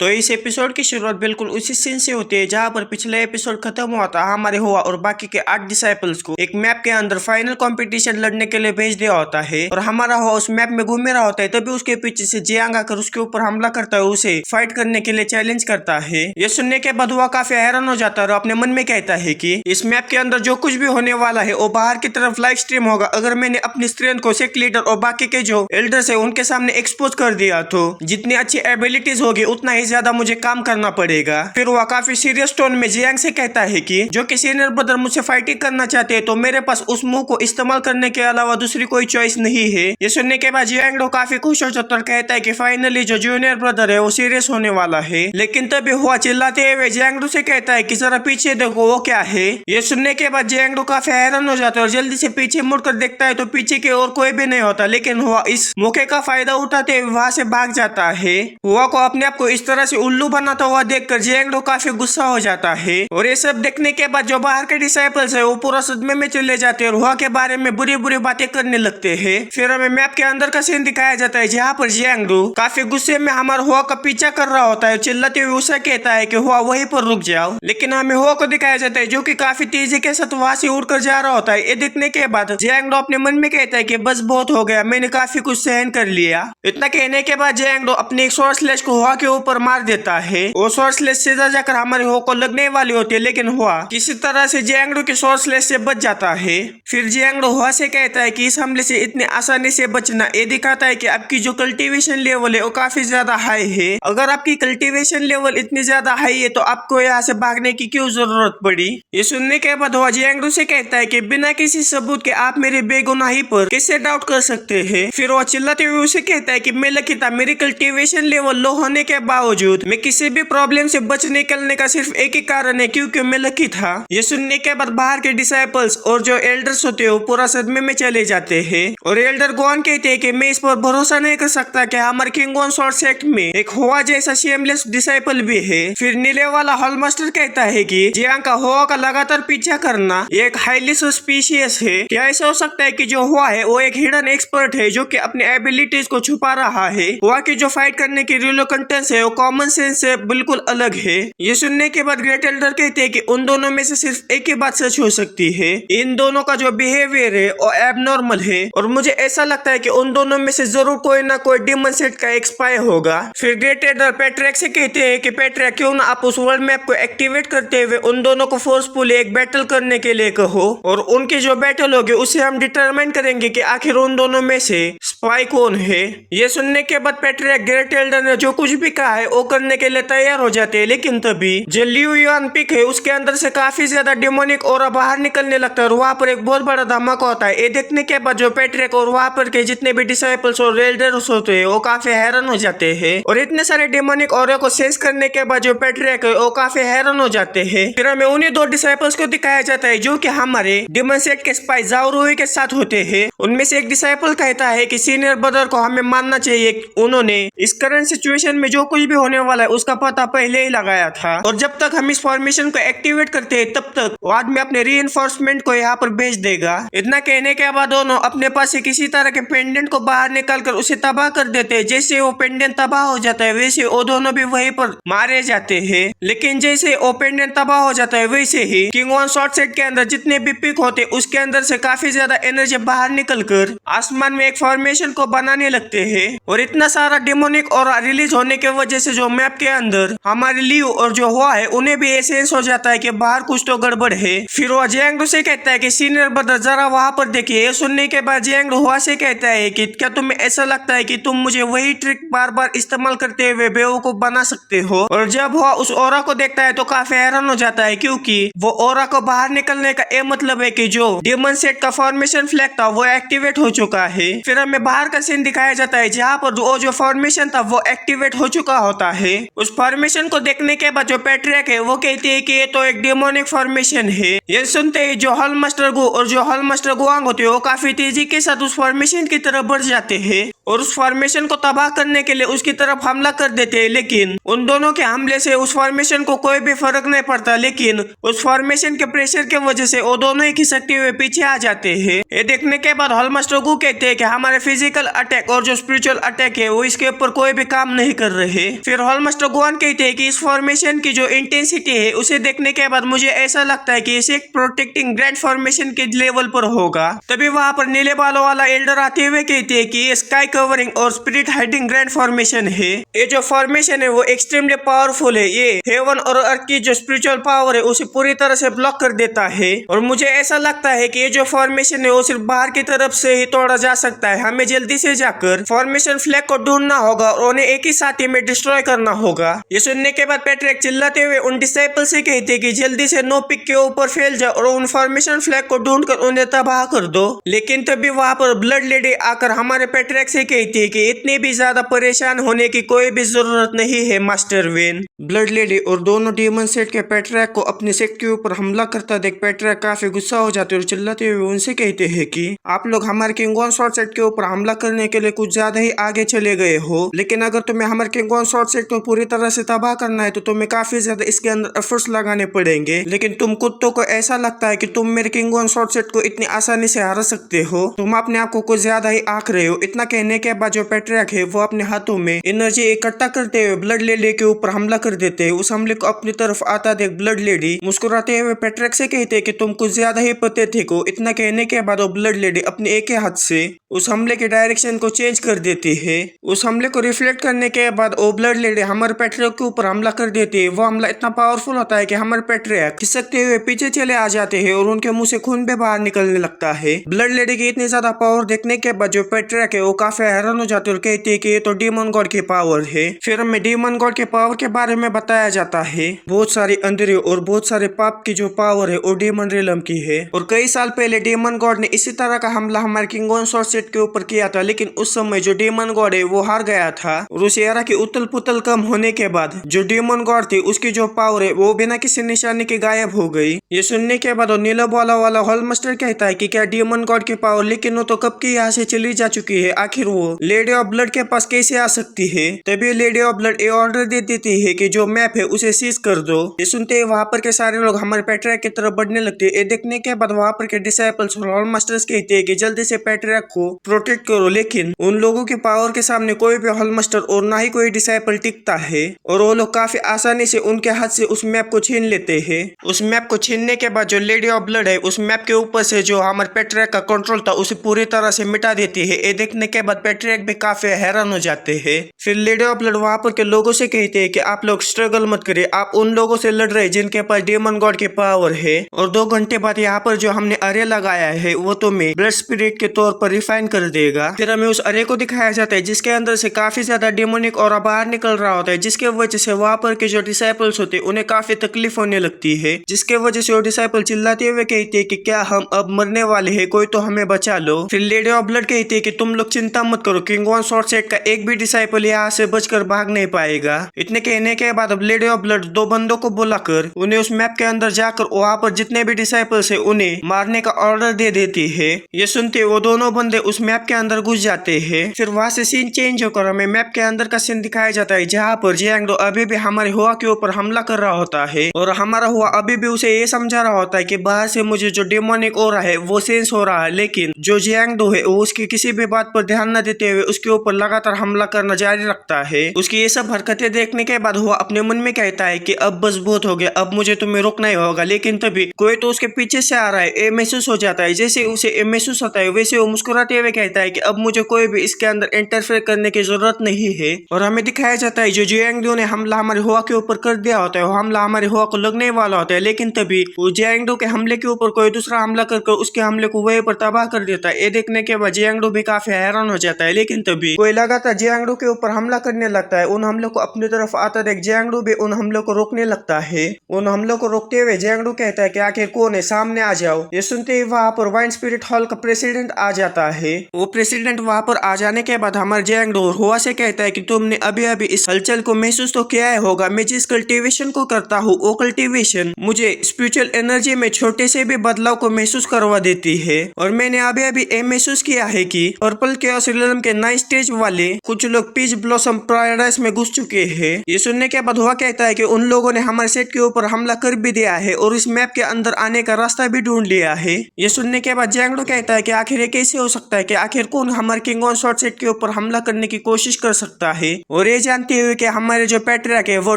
तो इस एपिसोड की शुरुआत बिल्कुल उसी सीन से होती है जहाँ पर पिछले एपिसोड खत्म हुआ था। हमारे हुआ और बाकी के 8 डिसाइपल्स को एक मैप के अंदर फाइनल कंपटीशन लड़ने के लिए भेज दिया होता है और हमारा हुआ उस मैप में घूम रहा होता है। तभी उसके पीछे से जियांग आकर उसके ऊपर हमला करता है, उसे फाइट करने के लिए चैलेंज करता है। ये सुनने के बाद हुआ काफी हैरान हो जाता है और अपने मन में कहता है कि इस मैप के अंदर जो कुछ भी होने वाला है वो बाहर की तरफ लाइव स्ट्रीम होगा। अगर मैंने अपनी स्ट्रेंथ को सेक्ट लीडर और बाकी के जो एल्डर्स है उनके सामने एक्सपोज कर दिया तो जितनी अच्छी एबिलिटीज होगी उतना ही ज्यादा मुझे काम करना पड़ेगा। फिर वह काफी सीरियस टोन में जियांग से कहता है कि जो कि सीनियर ब्रदर मुझसे फाइटिंग करना चाहते हैं तो मेरे पास उस मुंह को इस्तेमाल करने के अलावा दूसरी कोई चॉइस नहीं है। ये सुनने के बाद जियांग काफी खुश हो जाता और कहता है कि फाइनली जो जूनियर ब्रदर है वो सीरियस होने वाला है। लेकिन तभी हुआ चिल्लाते हुए जियांग से कहता है कि जरा पीछे देखो वो क्या है। ये सुनने के बाद जियांग काफी हैरान हो जाता है और जल्दी से पीछे मुड़कर देखता है तो पीछे की ओर कोई भी नहीं होता। लेकिन हुआ इस मौके का फायदा उठाते हुए वहां से भाग जाता है। हुआ को अपने आप को इस तरह से उल्लू बनाता हुआ देखकर जियांग काफी गुस्सा हो जाता है और ये सब देखने के बाद जो बाहर के डिसाइपल्स है वो पूरा सदमे में चले जाते हैं और हुआ के बारे में बुरी बुरी बातें करने लगते हैं। फिर हमें मैप के अंदर का सीन दिखाया जाता है जहाँ पर जियांग काफी गुस्से में हमारा हुआ का पीछा कर रहा होता है। चिल्लाते हुए उसे कहता है कि हुआ वहीं पर रुक जाओ। लेकिन हमें हुआ को दिखाया जाता है जो कि काफी तेजी के साथ वहां से उड़कर जा रहा होता है। ये देखने के बाद जियांग अपने मन में कहता है कि बस बहुत हो गया, मैंने काफी कुछ सहन कर लिया। इतना कहने के बाद जियांग अपने एक स्वॉर्ड स्लैश को हुआ के ऊपर मार देता है। वो स्वॉर्ड स्लैश सीधा जाकर हमारे हुआ को लगने वाली होती है लेकिन हुआ किसी तरह से जियांग के स्वॉर्ड स्लैश से बच जाता है। फिर जियांग हुआ से कहता है कि इस हमले से इतनी आसानी से बचना ये दिखाता है कि आपकी जो कल्टीवेशन लेवल है वो काफी ज्यादा हाई है। अगर आपकी कल्टीवेशन लेवल इतनी ज्यादा हाई है तो आपको यहाँ से भागने की क्यों जरूरत पड़ी। ये सुनने के बाद हुआ जियांग से कहता है कि बिना किसी सबूत के आप मेरे बेगुनाही पर कैसे डाउट कर सकते हैं। फिर वो चिल्लाते हुए उसे कहता है कि मैं लकी था, मेरी कल्टीवेशन लेवल लो होने के बावजूद मैं किसी भी प्रॉब्लम से बच निकलने का सिर्फ एक ही कारण है, क्योंकि मैं लकी था। ये सुनने के बाद बाहर के डिसाइपल्स और जो एल्डर्स होते हैं वो पूरा सदमे में चले जाते हैं और एल्डर गोन कहते हैं कि मैं इस पर भरोसा नहीं कर सकता कि हमारे किंग वन शॉर्ट सेक्ट में एक हुआ जैसा शेमलेस डिसाइपल भी है। फिर नीले वाला हॉल मास्टर कहता है कि जियांग का हुआ का लगातार पीछा करना एक हाईली सस्पिशियस है। क्या ऐसा हो सकता है कि जो हुआ है वो एक हिडन एक्सपर्ट है जो कि अपनी एबिलिटीज को छुपा रहा है। हुआ की जो फाइट करने की रिलोकेंटेंस है वो कॉमन सेंस से बिल्कुल अलग है। ये सुनने के बाद ग्रेट एल्डर कहते हैं कि उन दोनों में से सिर्फ एक ही बात सच हो सकती है, इन दोनों का जो बिहेवियर है वो एबनॉर्मल है और मुझे ऐसा लगता है कि उन दोनों में से जरूर कोई ना कोई डिमन सेट का एक स्पाई होगा। फिर ग्रेट एल्डर पैट्रिक से कहते हैं कि पैट्रिक क्यों ना आप उस वर्ल्ड मैप को एक्टिवेट करते हुए उन दोनों को फोर्सफुली एक बैटल करने के लिए कहो और उनकी जो बैटल होगी उसे हम डिटरमाइन करेंगे कि आखिर उन दोनों में से स्पाई कौन है। ये सुनने के बाद पैट्रिक ग्रेट एल्डर ने जो कुछ भी कहा है वो करने के लिए तैयार हो जाते हैं। लेकिन तभी जो लियू युआन पिक है उसके अंदर से काफी ज्यादा डिमोनिक ऑरा बाहर निकलने लगता है और वहाँ पर एक बहुत बड़ा धमाका होता है। ये देखने के बाद जो पैट्रिक और वहाँ पर के जितने भी डिसाइपल्स और एल्डर्स होते हैं वो काफी हैरान हो जाते हैं और इतने सारे डिमोनिक ऑरा को सेंस करने के बाद जो पैट्रिक है वो काफी हैरान हो जाते हैं। फिर हमें उन्हीं दो डिसाइपल्स को दिखाया जाता है जो कि हमारे डिमन सेट के स्पाई जाओ रूही के साथ होते हैं। उनमें से एक डिसाइपल कहता है कि सीनियर ब्रदर को हमें मानना चाहिए, उन्होंने इस करंट सिचुएशन में जो कुछ भी होने वाला है उसका पता पहले ही लगाया था और जब तक हम इस फॉर्मेशन को एक्टिवेट करते हैं तब तक वो आदमी अपने रीइंफोर्समेंट को यहाँ पर भेज देगा। इतना कहने के बाद दोनों अपने पास से किसी तरह के पेंडेंट को बाहर निकालकर उसे तबाह कर देते हैं। जैसे वो पेंडेंट तबाह हो जाता है वैसे वो दोनों भी वहीं पर मारे जाते हैं। लेकिन जैसे वो पेंडेंट तबाह हो जाता है वैसे ही किंग वन शॉर्ट सेट के अंदर जितने भी पिक होते उसके अंदर से काफी ज्यादा एनर्जी बाहर निकलकर आसमान में एक फॉर्मेशन को बनाने लगते हैं और इतना सारा डिमोनिक और रिलीज होने की वजह से जो मैप के अंदर हमारे लियो और जो हुआ है उन्हें भी एसेंस हो जाता है कि बाहर कुछ तो गड़बड़ है। फिर वो जियांग से कहता है कि सीनियर ब्रदर जरा वहां पर देखिए। ये सुनने के बाद जियांग हुआ से कहता है कि क्या तुम्हें ऐसा लगता है कि तुम मुझे वही ट्रिक बार बार इस्तेमाल करते हुए बेवकूफ बना सकते हो। और जब हुआ उस ओरा को देखता है तो काफी हैरान हो जाता है क्योंकि वो ओरा को बाहर निकलने का ये मतलब है कि जो डिमन सेट का फॉर्मेशन फ्लैग था वो एक्टिवेट हो चुका है। फिर हमें बाहर का सीन दिखाया जाता है जहाँ पर जो फॉर्मेशन था वो एक्टिवेट हो चुका होता है। उस फॉर्मेशन को देखने के बाद जो पैट्रिक है वो कहते हैं कि ये तो एक डिमोनिक फॉर्मेशन है। ये सुनते ही जो हॉल मास्टर गु और जो हॉल मास्टर गुआंग होते हैं वो काफी तेजी के साथ उस फॉर्मेशन की तरफ बढ़ जाते हैं और उस फॉर्मेशन को तबाह करने के लिए उसकी तरफ हमला कर देते हैं, लेकिन उन दोनों के हमले से उस फॉर्मेशन को कोई भी फर्क नहीं पड़ता। लेकिन उस फॉर्मेशन के प्रेशर की वजह से वो दोनों ही खिसकते हुए पीछे आ जाते हैं। ये देखने के बाद हॉलमास्टर गु कहते हैं कि हमारे फिजिकल अटैक और जो स्पिरिचुअल अटैक है वो इसके ऊपर कोई भी काम नहीं कर रहे। फिर हॉलमास्टर गुआन कहते हैं कि इस फॉर्मेशन की जो इंटेंसिटी है उसे देखने के बाद मुझे ऐसा लगता है कि इसे एक प्रोटेक्टिंग ग्रैंड फॉर्मेशन के लेवल पर होगा। तभी वहां पर नीले बालों वाला एल्डर आते हुए कहते हैं कि ये स्काई कवरिंग और स्पिरिट हाइडिंग ग्रैंड फॉर्मेशन है। ये जो फॉर्मेशन है वो एक्सट्रीमली पावरफुल है। ये हेवन और अर्थ की जो स्पिरिचुअल पावर है उसे पूरी तरह से ब्लॉक कर देता है। और मुझे ऐसा लगता है कि ये जो फॉर्मेशन है वो सिर्फ बाहर की तरफ से ही तोड़ा जा सकता है। हमें जल्दी से जाकर फॉर्मेशन फ्लैग को ढूंढना होगा और उन्हें एक ही साथ में डिस्ट्रॉय करना होगा। ये सुनने के बाद पैट्रिक चिल्लाते हुए उन डिसाइपल से कहते कि जल्दी से नो पिक के ऊपर फैल जाओ और उन फॉर्मेशन फ्लैग को ढूंढकर उन्हें तबाह कर दो। लेकिन तभी वहां पर ब्लड लेडी आकर हमारे पैट्रिक से कहती है कि इतनी भी ज्यादा परेशान होने की कोई भी जरूरत नहीं है मास्टर वेन। ब्लड लेडी और दोनों डीमन सेट के पैट्रिक को अपने सेट के ऊपर हमला करता देख पैट्रिक काफी गुस्सा हो जाते और चिल्लाते हुए उनसे कहते हैं कि आप लोग हमारे किंगॉन शॉर्ट सेट के ऊपर हमला करने के लिए कुछ ज्यादा ही आगे चले गए हो। लेकिन अगर तुम्हें हमारे किंगॉन शॉर्ट सेट को पूरी तरह से तबाह करना है तो तुम्हें काफी ज्यादा इसके अंदर एफर्ट्स लगाने पड़ेंगे। लेकिन तुम कुत्तों को ऐसा लगता है कि तुम मेरे किंगॉन शॉर्ट सेट को इतनी आसानी से हरा सकते हो। तुम अपने आप को कुछ ज्यादा ही आंक रहे हो। इतना कहने के बाद जो पैट्रिक है वो अपने हाथों में एनर्जी इकट्ठा करते हुए ब्लड लेडी के ऊपर हमला कर देते हैं। उस हमले को अपनी तरफ आता देख ब्लड लेडी मुस्कुराते हुए पैट्रिक से कहते हैं कि तुम कुछ ज्यादा ही पथेटिक हो। इतना कहने के बाद वो ब्लड लेडी अपने एक ही हाथ से उस हमले के डायरेक्शन को चेंज कर देती है। उस हमले को रिफ्लेक्ट करने के बाद वो ब्लड लेडी हमारे पैट्रिक के ऊपर हमला कर देती है। वो हमला इतना पावरफुल होता है कि हमारे पैट्रिक खिसकते हुए पीछे चले आ जाते हैं और उनके मुंह से खून भी बाहर निकलने लगता है। ब्लड लेडी की इतनी ज्यादा पावर देखने के बाद जो पैट्रिक है वो काफी हैरान हो जाते और कहते हैं कि ये तो डीमन गॉड की पावर है। फिर हमें डीमन गॉड के पावर के बारे में बताया जाता है। बहुत सारी अंधेरे और बहुत सारे पाप की जो पावर है वो डीमन रिलम की है। और कई साल पहले डीमन गॉड ने इसी तरह का हमला हमारे किंगॉन शॉर्ट सेट के ऊपर किया था। लेकिन उस समय जो डीमन गॉड है वो हार गया था और उस एरा की उतल पुतल कम होने के बाद जो डीमन गॉड थी उसकी जो पावर है वो बिना किसी निशानी के गायब हो गई। ये सुनने के बाद नीला बोला वाला हॉलमास्टर कहता है कि क्या डीमन गॉड की पावर, लेकिन वो तो कब की यहाँ से चली जा चुकी है। आखिर वो लेडी ऑफ ब्लड के पास कैसे आ सकती है। तभी लेडी ऑफ ब्लड ये ऑर्डर दे देती है कि जो मैप है उसे सीज कर दो। ये सुनते ही वहां पर के सारे लोग हमारे पैट्रिक की तरफ बढ़ने लगते हैं। ये देखने के बाद वहां पर के डिसाइपल्स और हॉलमास्टर्स कहते हैं कि जल्दी से पैट्रिक को प्रोटेक्ट करो। लेकिन उन लोगों की पावर के सामने कोई भी हॉलमास्टर और ना ही कोई डिसाइपल टिकता है और वो लोग काफी आसानी से उनके हाथ से उस मैप को छीन लेते हैं। उस मैप को छीनने के बाद जो लेडी ऑफ ब्लड है उस मैप के ऊपर से जो हमारे पैट्रिक का कंट्रोल था उसे पूरी तरह से मिटा देती है। ये देखने के बाद पैट्रिक भी काफी हैरान हो जाते हैं। फिर लेडी ऑफ ब्लड वहां पर के लोगों से कहते हैं कि आप लोग स्ट्रगल मत करिए, आप उन लोगों से लड़ रहे जिनके पास डीमन गॉड की पावर है। और 2 घंटे बाद यहाँ पर जो हमने अरे लगाया है वो तुम्हें ब्लड स्पिरिट के तौर पर रिफाइन कर देगा। फिर हमें उस अरे को दिखाया जाता है जिसके अंदर से काफी ज्यादा डेमोनिक और बाहर निकल रहा होता है, जिसके वजह से वहां पर के जो डिसाइपल्स होते हैं उन्हें काफी तकलीफ होने लगती है। जिसके वजह से वो डिसाइपल चिल्लाते हुए कहते हैं कि क्या हम अब मरने वाले हैं, कोई तो हमें बचा लो। फिर लेडी ऑफ ब्लड कहती है कि तुम लोग चिंता मत करो, किंगॉन शॉर्ट सेट का एक भी डिसाइपल यहाँ से बचकर भाग नहीं पाएगा। इतने कहने के बाद अब लेडी ऑफ ब्लड 2 बंदों को बुलाकर उन्हें उस मैप के अंदर जाकर वहां पर जितने भी डिसाइपल्स है उन्हें मारने का ऑर्डर दे देती है। ये सुनते वो दोनों बंदे उस मैप के अंदर घुस जाते हैं। फिर वहां से सीन चेंज होकर हमें मैप के अंदर का सीन दिखाया जाता है जहाँ पर जियांगडो अभी भी हमारे हुआ के ऊपर हमला कर रहा होता है और हमारा हुआ अभी भी उसे ये समझा रहा होता है कि बाहर से मुझे जो डेमोनिक हो रहा है वो सेंस हो रहा है। लेकिन जो जियांगडो है वो उसकी किसी भी बात पर ध्यान न देते हुए उसके ऊपर लगातार हमला करना जारी रखता है। उसकी ये सब हरकतें देखने के बाद हुआ अपने मन में कहता है कि अब बस बहुत हो गया, अब मुझे तुम्हें रोकना ही होगा। लेकिन तभी कोई तो उसके पीछे से आ रहा है। ये महसूस हो जाता है। जैसे उसे ये महसूस होता है वैसे वो मुस्कुराते हुए कहता है कि अब मुझे कोई भी इसके अंदर इंटरफेयर करने की जरूरत नहीं है। और हमें दिखाया जाता है जो जियांगडो ने हमला हमारे हुआ के ऊपर कर दिया होता है वो हमला हमारे हुआ को लगने वाला होता है। लेकिन तभी वो जियांगडो के हमले के ऊपर कोई दूसरा हमला कर उसके हमले को वहीं पर तबाह कर देता है। ये देखने के बाद जियांगडो भी काफी हैरान हो जाता है। लेकिन तभी कोई लगातार जियांगडो के ऊपर हमला करने लगता है। उन हमलों को अपनी तरफ आता देख जियांगडो भी उन हमलों को रोकने लगता है। उन हमलों को रोकते हुए जियांगडो कहता है कि आखिर कौन है, सामने आ जाओ। ये सुनते ही वहां पर वाइन स्पिरिट हॉल का प्रेसिडेंट आ जाता है। वो प्रेसिडेंट वहां पर आ जाने के बाद हमारे जियांगडो हुआ से कहता है कि तुमने अभी अभी इस हलचल को महसूस तो किया होगा। मैं जिस कल्टीवेशन को करता हूँ वो कल्टीवेशन मुझे स्पिरिचुअल एनर्जी में छोटे से भी बदलाव को महसूस करवा देती है। और मैंने अभी अभी ये महसूस किया है कि पर्पल केओस श्रीलम के 9 स्टेज वाले कुछ लोग पीच ब्लॉसम पैराडाइज में घुस चुके हैं। ये सुनने के बाद हुआ कहता है कि उन लोगों ने हमारे सेट के ऊपर हमला कर भी दिया है और इस मैप के अंदर आने का रास्ता भी ढूंढ लिया है। ये सुनने के बाद जैंगडो कहता है कि आखिर ये कैसे हो सकता है कि आखिर कौन हमारे किंग ऑन शॉर्ट सेट के ऊपर हमला करने की कोशिश कर सकता है, और ये जानते हुए कि हमारे जो पैट्रियार्क है वो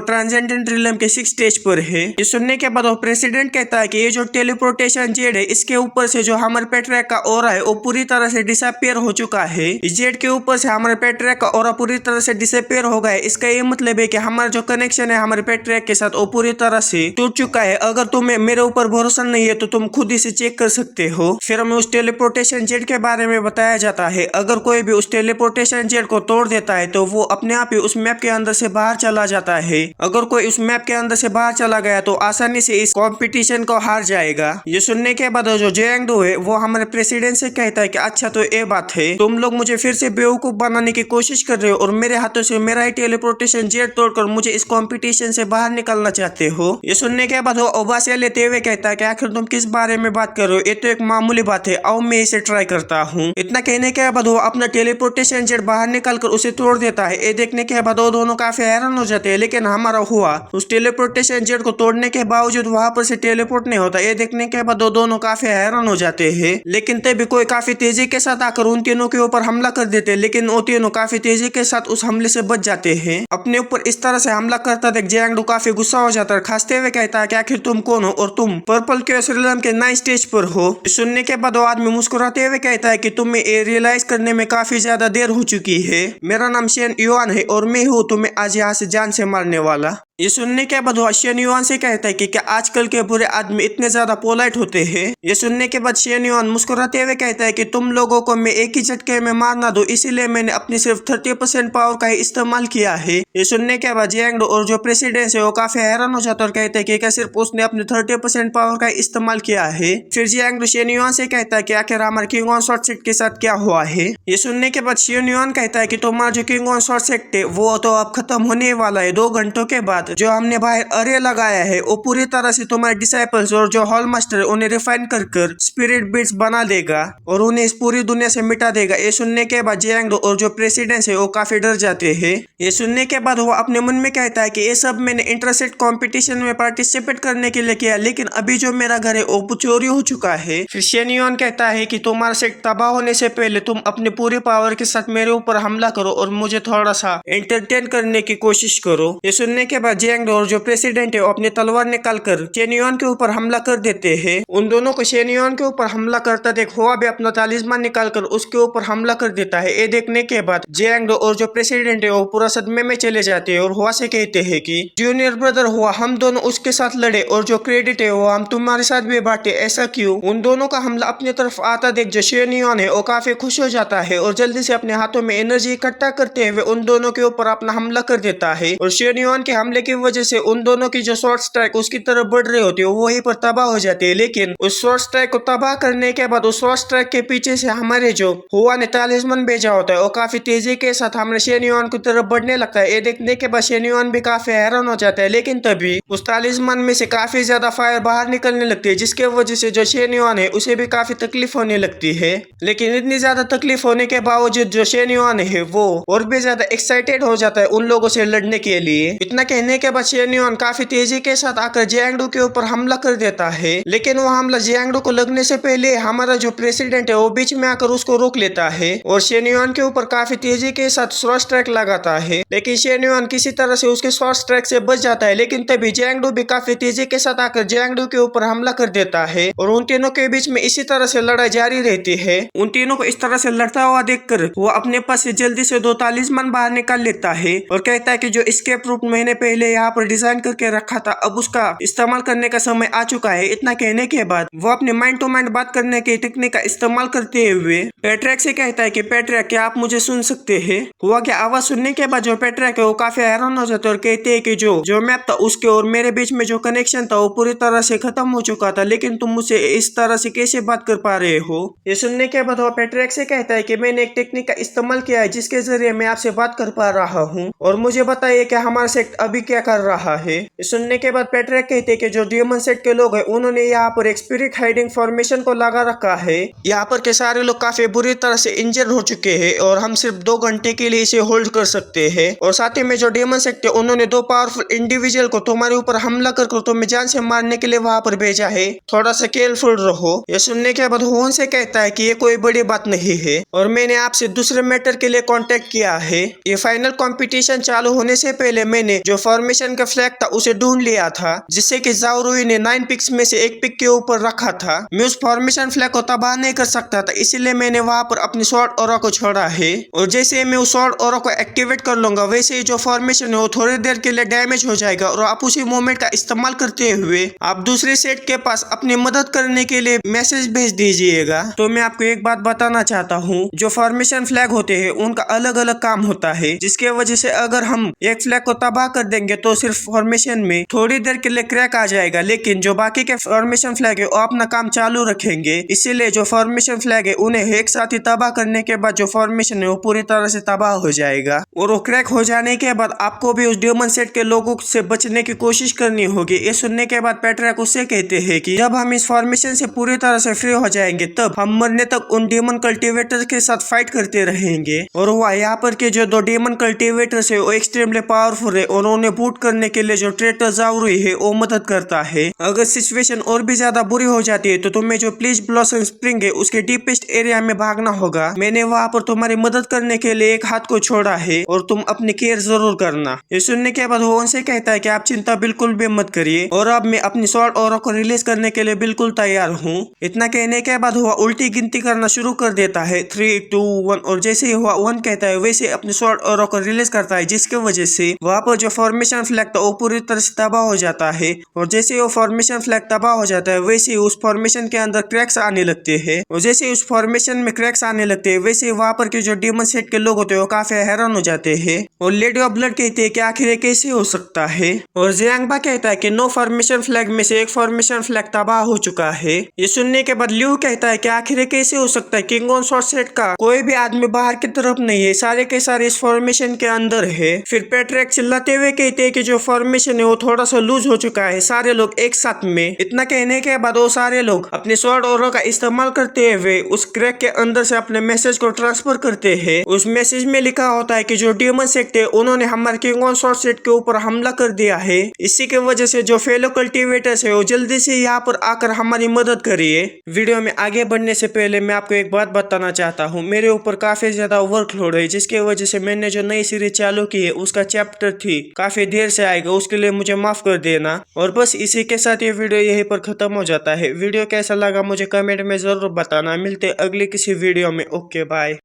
ट्रांसेंडेंट रिलम के 6 स्टेज पर है। ये सुनने के बाद वो प्रेसिडेंट कहता है कि ये जो टेलीपोर्टेशन जेड है इसके ऊपर से जो हमारे पैट्रियार्क का ऑरा है वो पूरी तरह से डिसअपियर हो चुका है। इस जेड के ऊपर से हमारे पैट्रियार्क का ऑरा पूरी तरह से डिसअपियर हो गया है। इसका ये मतलब है कि हमारा जो कनेक्शन है हमारे पैट्रियार्क के साथ वो पूरी तरह से टूट चुका है। अगर तुम्हें मेरे ऊपर भरोसा नहीं है तो तुम खुद इसे चेक कर सकते हो। फिर हमें उस टेलीपोर्टेशन जेड के बारे में बताया जाता है। अगर कोई भी उस टेलीपोर्टेशन जेड को तोड़ देता है तो वो अपने आप ही उस मैप के अंदर से बाहर चला जाता है। अगर कोई उस मैप के अंदर से बाहर चला गया तो आसानी से इस कंपटीशन को हार जाएगा। ये सुनने के बाद जो जैंगडो है वो हमारे प्रेसिडेंट से कहता है कि अच्छा तो ये बात है, तुम लोग मुझे फिर से बेवकूफ बनाने की कोशिश कर रहे हो और मेरे हाथों से मेरा ही टेलीपोर्टेशन जेड तोड़कर मुझे इस कंपटीशन से बाहर निकालना चाहते हो। ये सुनने के बाद वो ओबासिया लेते हुए कहता है कि आखिर तुम किस बारे में बात कर रहे हो, ये तो एक मामूली बात है, आओ मैं इसे ट्राई करता हूँ। इतना कहने के बाद वो अपना टेलीपोर्टेशन जेड बाहर निकालकर उसे तोड़ देता है। ये देखने के बाद वो दोनों काफी हैरान हो जाते हैं, लेकिन हमारा हुआ उस टेलीपोर्टेशन जेड को तोड़ने के बावजूद वहां पर से टेलीपोर्ट नहीं होता। ये देखने के बाद वो दोनों काफी हैरान हो जाते हैं, लेकिन तभी कोई काफी तेजी के साथ आकर उन तीनों के ऊपर हमला कर देते हैं, लेकिन वो तीनों काफी तेजी के साथ उस हमले से बच जाते हैं। अपने ऊपर इस तरह से हमला करता देख जैंगडो काफी गुस्सा हो जाता है, खांसते हुए कहता है कि आखिर तुम कौन हो और तुम पर्पल के श्रीलम के 9 स्टेज पर हो। सुनने के बाद वो आदमी मुस्कुराते हुए कहता है कि तुम्हें ये रियलाइज करने में काफी ज्यादा देर हो चुकी है। मेरा नाम शेन युआन है और मैं हूँ तुम्हें आज यहाँ से जान से मारने वाला। ये सुनने के बाद वो शेन युआन से कहता है कि क्या आजकल के बुरे आदमी इतने ज्यादा पोलाइट होते हैं। ये सुनने के बाद शेन युआन मुस्कुराते हुए कहता है कि तुम लोगों को मैं एक ही झटके में मार ना दूं, इसीलिए मैंने अपनी सिर्फ 30% पावर का ही इस्तेमाल किया है। ये सुनने के बाद जैंगडो और जो प्रेसिडेंट है वो काफी हैरान हो जाता है और कहते हैं कि क्या सिर्फ उसने अपने 30% पावर का इस्तेमाल किया है। फिर जैंगडो शेन युआन से कहता है कि आखिर हमारे किंग ऑन शॉर्ट सेट के साथ क्या हुआ है। ये सुनने के बाद शेन युआन कहता है कि तुम्हारा जो किंग ऑन शॉर्ट सेट है वो तो अब खत्म होने वाला है। 2 घंटों के बाद जो हमने बाहर अरे लगाया है वो पूरी तरह से तुम्हारे डिसाइपल्स और जो हॉल मास्टर है उन्हें रिफाइन कर स्पिरिट बीट्स बना देगा और उन्हें इस पूरी दुनिया से मिटा देगा। ये सुनने के बाद जैंगडो और जो प्रेसिडेंट है वो काफी डर जाते हैं। ये सुनने के बाद वो अपने मन में कहता है कि ये सब मैंने इंटरसेट कंपटीशन में पार्टिसिपेट करने के लिए किया, लेकिन अभी जो मेरा घर है वो चोरी हो चुका है। फिर शेन युआन कहता है कि तुम्हारा सेट तबाह होने से पहले तुम अपनी पूरी पावर के साथ मेरे ऊपर हमला करो और मुझे थोड़ा सा एंटरटेन करने की कोशिश करो। ये सुनने के बाद जैंगडो और जो प्रेसिडेंट है वो अपनी तलवार निकालकर शेन युआन के ऊपर हमला कर देते हैं। उन दोनों को शेन युआन के ऊपर हमला करता देख हुआ भी अपना तालिस्मान निकालकर उसके ऊपर हमला कर देता है। ये देखने के बाद जैंगडो और जो प्रेसिडेंट है वो पूरा सदमे में चले जाते हैं और हुआ से कहते हैं कि जूनियर ब्रदर हुआ, हम दोनों उसके साथ लड़े और जो क्रेडिट है वो हम तुम्हारे साथ भी बांटे, ऐसा क्यों। उन दोनों का हमला अपनी तरफ आता देख जो शेन युआन है वो काफी खुश हो जाता है और जल्दी से अपने हाथों में एनर्जी इकट्ठा करते हुए उन दोनों के ऊपर अपना हमला कर देता है। और शेन युआन के हमले की वजह से उन दोनों की जो शॉर्ट स्ट्राइक उसकी तरफ बढ़ रही होती है वो वहीं पर तबाह हो जाती है, लेकिन उस शॉर्ट स्ट्राइक को तबाह करने के बाद उस शॉर्ट स्ट्राइक के पीछे से हमारे जो हुआ ने तालिस्मान भेजा होता है वो काफी तेजी के साथ हमारे शेन युआन की तरफ बढ़ने लगता है। ये देखने के बाद शेन युआन भी काफी हैरान हो जाता है, लेकिन तभी उस तालिस्मान में से काफी ज्यादा फायर बाहर निकलने लगती है, जिसके वजह से जो शेन युआन है उसे भी काफी तकलीफ होने लगती है। लेकिन इतनी ज्यादा तकलीफ होने के बावजूद जो शेन युआन है वो और भी ज्यादा एक्साइटेड हो जाता है उन लोगों से लड़ने के लिए। इतना कहने के बाद शेन युआन काफी तेजी के साथ आकर जैंगडो के ऊपर हमला कर देता है, लेकिन वो हमला जैंगडो को लगने से पहले हमारा जो प्रेसिडेंट है वो बीच में आकर उसको रोक लेता है और शेन युआन के ऊपर काफी तेजी के साथ शॉर्ट स्ट्राइक लगाता है, लेकिन शेन युआन किसी तरह से उसके शॉर्ट स्ट्राइक से बच जाता है। लेकिन तभी जैंगडो भी काफी तेजी के साथ आकर जैंगडो के ऊपर हमला कर देता है और उन तीनों के बीच में इसी तरह से लड़ाई जारी रहती है। उन तीनों को इस तरह से लड़ता हुआ देखकर वो अपने पास से जल्दी से 2 तालिस्मान बाहर निकाल लेता है और कहता है कि जो एस्केप रूट मैंने पहले यहाँ पर डिजाइन करके रखा था अब उसका इस्तेमाल करने का समय आ चुका है। इतना कहने के बाद वो अपने माइंड टू माइंड बात करने की टेक्निक का इस्तेमाल करते हुए पैट्रिक से कहता है कि पैट्रिक क्या आप मुझे सुन सकते हैं। हुआ क्या आवाज सुनने के बाद जो पैट्रिक है वो काफी हैरान हो जाते और कहते हैं कि जो मैप था उसके और मेरे बीच में जो कनेक्शन था वो पूरी तरह से खत्म हो चुका था, लेकिन तुम मुझसे इस तरह से कैसे बात कर पा रहे हो। ये सुनने के बाद वो पैट्रिक से कहता है कि मैंने एक टेक्निक का इस्तेमाल किया है जिसके जरिए मैं आपसे बात कर पा रहा हूँ और मुझे बताइए कि हमारा सेक्ट अभी क्या क्या कर रहा है। ये सुनने के बाद पैट्रिक कहते हैं कि जो डेमन सेट के लोग हैं उन्होंने यहाँ पर एक स्पिरिट हाइडिंग फॉर्मेशन को लगा रखा है। यहाँ पर के सारे लोग काफी बुरी तरह से इंजर्ड हो चुके हैं और हम सिर्फ 2 घंटे के लिए इसे होल्ड कर सकते हैं। और साथ ही में जो डेमन सेट थे उन्होंने 2 पावरफुल इंडिविजुअल को तुम्हारे ऊपर हमला कर तुम्हें जान से मारने के लिए वहां पर भेजा है। थोड़ा सा केयरफुल रहो। ये सुनने के बाद होन से कहता है कि ये कोई बड़ी बात नहीं है और मैंने आपसे दूसरे मैटर के लिए कांटेक्ट किया है। ये फाइनल कंपटीशन चालू होने से पहले मैंने जो फॉर्मेशन का फ्लैग था उसे ढूंढ लिया था जिससे कि ज़ाओरुई ने 9 पिक्स में से एक पिक के ऊपर रखा था। मैं उस फॉर्मेशन फ्लैग को तबाह नहीं कर सकता था, इसीलिए मैंने वहां पर अपनी स्वॉर्ड ऑरा को छोड़ा है। और जैसे मैं उस स्वॉर्ड ऑरा को एक्टिवेट कर लूंगा वैसे ही जो फॉर्मेशन है वो थोड़ी देर के लिए डैमेज हो जाएगा और आप उसी मोमेंट का इस्तेमाल करते हुए आप दूसरे सेट के पास अपनी मदद करने के लिए मैसेज भेज दीजिएगा। तो मैं आपको एक बात बताना चाहता हूँ, जो फॉर्मेशन फ्लैग होते हैं उनका अलग अलग काम होता है, जिसके वजह से अगर हम एक फ्लैग को तबाह कर देंगे तो सिर्फ फॉर्मेशन में थोड़ी देर के लिए क्रैक आ जाएगा, लेकिन जो बाकी के फॉर्मेशन फ्लैग है वो अपना काम चालू रखेंगे। इसीलिए जो फॉर्मेशन फ्लैग है उन्हें एक साथ ही तबाह करने के बाद जो फॉर्मेशन है वो पूरी तरह से तबाह हो जाएगा। और वो क्रैक हो जाने के बाद आपको भी उस डेमन सेट के लोगों से बचने की कोशिश करनी होगी। ये सुनने के बाद पैट्रिक उससे कहते हैं कि जब हम इस फॉर्मेशन से पूरी तरह से फ्री हो जाएंगे तब हम मरने तक उन डेमन कल्टीवेटर के साथ फाइट करते रहेंगे। और वह यहाँ पर के जो 2 डेमन कल्टीवेटर्स है वो एक्सट्रीमली पावरफुल है और उन्हें बूट करने के लिए जो ट्रेटर ज़ाओरुई है वो मदद करता है। अगर सिचुएशन और भी ज्यादा बुरी हो जाती है तो तुम्हें जो प्लीज ब्लॉसम स्प्रिंग है उसके डीपेस्ट एरिया में भागना होगा। मैंने वहाँ पर तुम्हारी मदद करने के लिए एक हाथ को छोड़ा है और तुम अपनी केयर जरूर करना। ये सुनने के बाद वो उनसे कहता है कि आप चिंता बिल्कुल भी मत करिए और अब मैं अपनी स्वॉर्ड ऑरा को रिलीज करने के लिए बिल्कुल तैयार हूँ। इतना कहने के बाद हुआ उल्टी गिनती करना शुरू कर देता है 3, 2, 1 और जैसे ही हुआ 1 कहता है वैसे अपनी स्वॉर्ड ऑरा को रिलीज करता है, जिसकी वजह से वहाँ पर जो फॉर्मेशन फ्लैग था वो पूरी तरह से तबाह हो जाता है। और जैसे ही वो फॉर्मेशन फ्लैग तबाह हो जाता है वैसे ही उस फॉर्मेशन के अंदर क्रैक्स आने लगते हैं और जैसे ही उस फॉर्मेशन में क्रैक्स आने लगते हैं वैसे ही वहाँ पर के जो डेमन सेट के लोग होते हैं वो काफी हैरान हो जाते हैं। और लेडी ऑफ ब्लड कहते हैं कि आखिर ये कैसे हो सकता है। और जियांगबा कहता है कि 9 फॉर्मेशन फ्लैग में से एक फॉर्मेशन फ्लैग तबाह हो चुका है। ये सुनने के बाद लियू कहता है कि आखिर ये कैसे हो सकता है, किंग ऑन शॉर्ट सेट का कोई भी आदमी बाहर की तरफ नहीं है, सारे के सारे इस फॉर्मेशन के अंदर है। फिर पैट्रिक चिल्लाते हुए कहते हैं कि जो फॉर्मेशन है वो थोड़ा सा लूज हो चुका है, सारे लोग एक साथ में। इतना कहने के बाद वो सारे लोग अपने स्वॉर्ड ऑरा का इस्तेमाल करते हुए उस क्रैक के अंदर से अपने मैसेज को ट्रांसफर करते हैं। उस मैसेज में लिखा होता है कि जो डेमन सेट है उन्होंने हमारे किंग ऑन शॉर्ट सेट के ऊपर हमला कर दिया है, इसी के वजह से जो फेलो कल्टीवेटर्स है वो जल्दी से यहाँ पर आकर हमारी मदद करिए। वीडियो में आगे बढ़ने से पहले मैं आपको एक बात बताना चाहता हूँ, मेरे ऊपर काफी ज्यादा वर्कलोड है जिसके वजह से मैंने जो नई सीरीज चालू की है उसका चैप्टर 3 काफी देर से आएगा, उसके लिए मुझे माफ कर देना। और बस इसी के साथ ये वीडियो यहीं पर खत्म हो जाता है। वीडियो कैसा लगा मुझे कमेंट में जरूर बताना। मिलते अगले किसी वीडियो में। Okay bye.